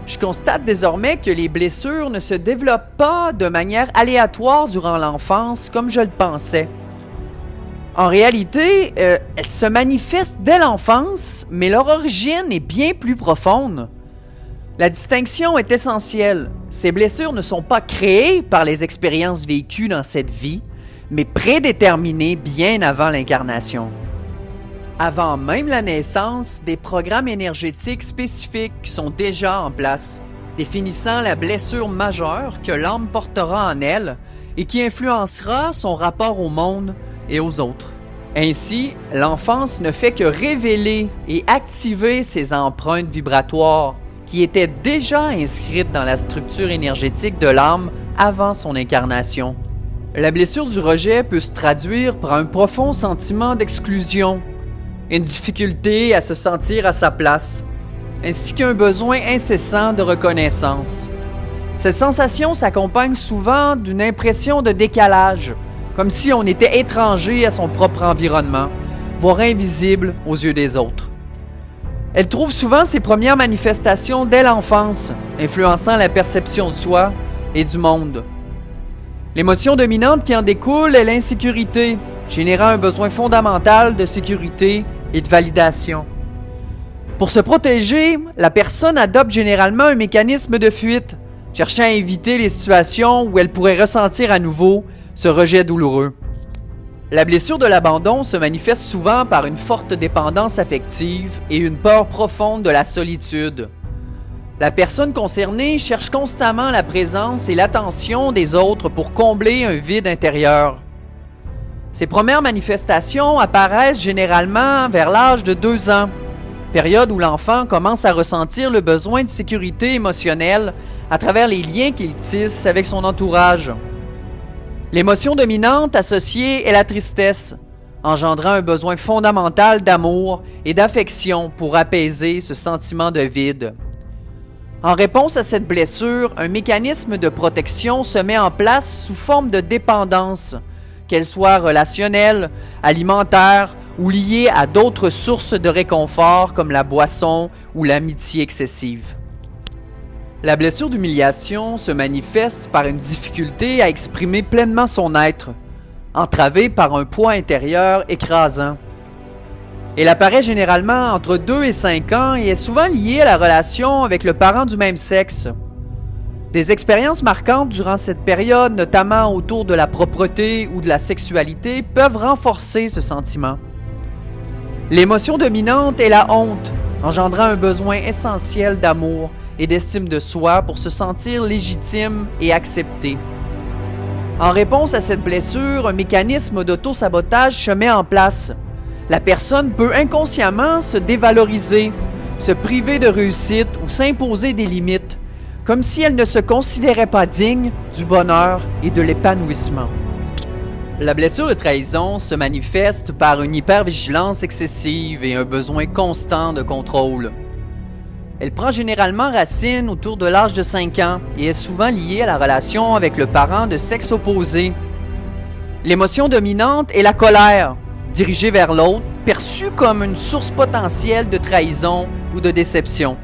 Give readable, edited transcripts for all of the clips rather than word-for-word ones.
Je constate désormais que les blessures ne se développent pas de manière aléatoire durant l'enfance comme je le pensais. En réalité, elles se manifestent dès l'enfance, mais leur origine est bien plus profonde. La distinction est essentielle. Ces blessures ne sont pas créées par les expériences vécues dans cette vie, mais prédéterminées bien avant l'incarnation. Avant même la naissance, des programmes énergétiques spécifiques sont déjà en place, définissant la blessure majeure que l'âme portera en elle et qui influencera son rapport au monde et aux autres. Ainsi, l'enfance ne fait que révéler et activer ces empreintes vibratoires qui étaient déjà inscrites dans la structure énergétique de l'âme avant son incarnation. La blessure du rejet peut se traduire par un profond sentiment d'exclusion, une difficulté à se sentir à sa place, ainsi qu'un besoin incessant de reconnaissance. Cette sensation s'accompagne souvent d'une impression de décalage, comme si on était étranger à son propre environnement, voire invisible aux yeux des autres. Elle trouve souvent ses premières manifestations dès l'enfance, influençant la perception de soi et du monde. L'émotion dominante qui en découle est l'insécurité, générant un besoin fondamental de sécurité et de validation. Pour se protéger, la personne adopte généralement un mécanisme de fuite, cherchant à éviter les situations où elle pourrait ressentir à nouveau ce rejet douloureux. La blessure de l'abandon se manifeste souvent par une forte dépendance affective et une peur profonde de la solitude. La personne concernée cherche constamment la présence et l'attention des autres pour combler un vide intérieur. Ces premières manifestations apparaissent généralement vers l'âge de 2 ans, période où l'enfant commence à ressentir le besoin de sécurité émotionnelle à travers les liens qu'il tisse avec son entourage. L'émotion dominante associée est la tristesse, engendrant un besoin fondamental d'amour et d'affection pour apaiser ce sentiment de vide. En réponse à cette blessure, un mécanisme de protection se met en place sous forme de dépendance, qu'elle soit relationnelle, alimentaire ou liée à d'autres sources de réconfort comme la boisson ou l'amitié excessive. La blessure d'humiliation se manifeste par une difficulté à exprimer pleinement son être, entravée par un poids intérieur écrasant. Elle apparaît généralement entre 2 et 5 ans et est souvent liée à la relation avec le parent du même sexe. Des expériences marquantes durant cette période, notamment autour de la propreté ou de la sexualité, peuvent renforcer ce sentiment. L'émotion dominante est la honte, engendrant un besoin essentiel d'amour et d'estime de soi pour se sentir légitime et accepté. En réponse à cette blessure, un mécanisme d'auto-sabotage se met en place. La personne peut inconsciemment se dévaloriser, se priver de réussite ou s'imposer des limites, comme si elle ne se considérait pas digne du bonheur et de l'épanouissement. La blessure de trahison se manifeste par une hypervigilance excessive et un besoin constant de contrôle. Elle prend généralement racine autour de l'âge de 5 ans et est souvent liée à la relation avec le parent de sexe opposé. L'émotion dominante est la colère, dirigée vers l'autre, perçue comme une source potentielle de trahison ou de déception.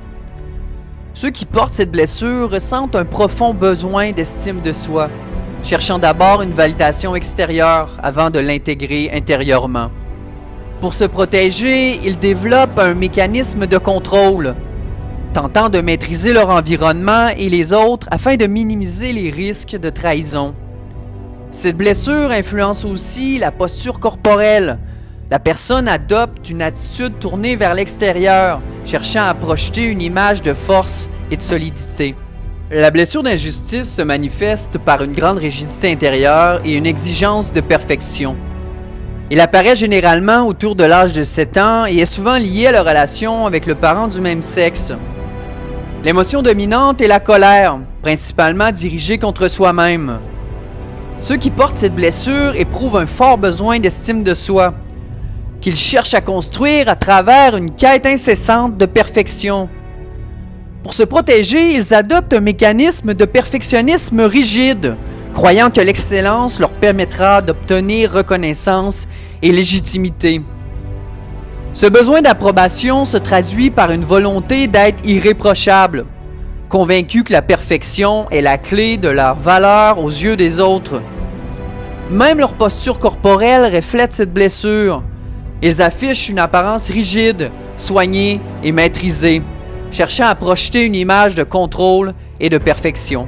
Ceux qui portent cette blessure ressentent un profond besoin d'estime de soi, cherchant d'abord une validation extérieure avant de l'intégrer intérieurement. Pour se protéger, ils développent un mécanisme de contrôle, tentant de maîtriser leur environnement et les autres afin de minimiser les risques de trahison. Cette blessure influence aussi la posture corporelle. La personne adopte une attitude tournée vers l'extérieur, cherchant à projeter une image de force et de solidité. La blessure d'injustice se manifeste par une grande rigidité intérieure et une exigence de perfection. Il apparaît généralement autour de l'âge de 7 ans et est souvent lié à la relation avec le parent du même sexe. L'émotion dominante est la colère, principalement dirigée contre soi-même. Ceux qui portent cette blessure éprouvent un fort besoin d'estime de soi, qu'ils cherchent à construire à travers une quête incessante de perfection. Pour se protéger, ils adoptent un mécanisme de perfectionnisme rigide, croyant que l'excellence leur permettra d'obtenir reconnaissance et légitimité. Ce besoin d'approbation se traduit par une volonté d'être irréprochable, convaincus que la perfection est la clé de leur valeur aux yeux des autres. Même leur posture corporelle reflète cette blessure. Ils affichent une apparence rigide, soignée et maîtrisée, cherchant à projeter une image de contrôle et de perfection.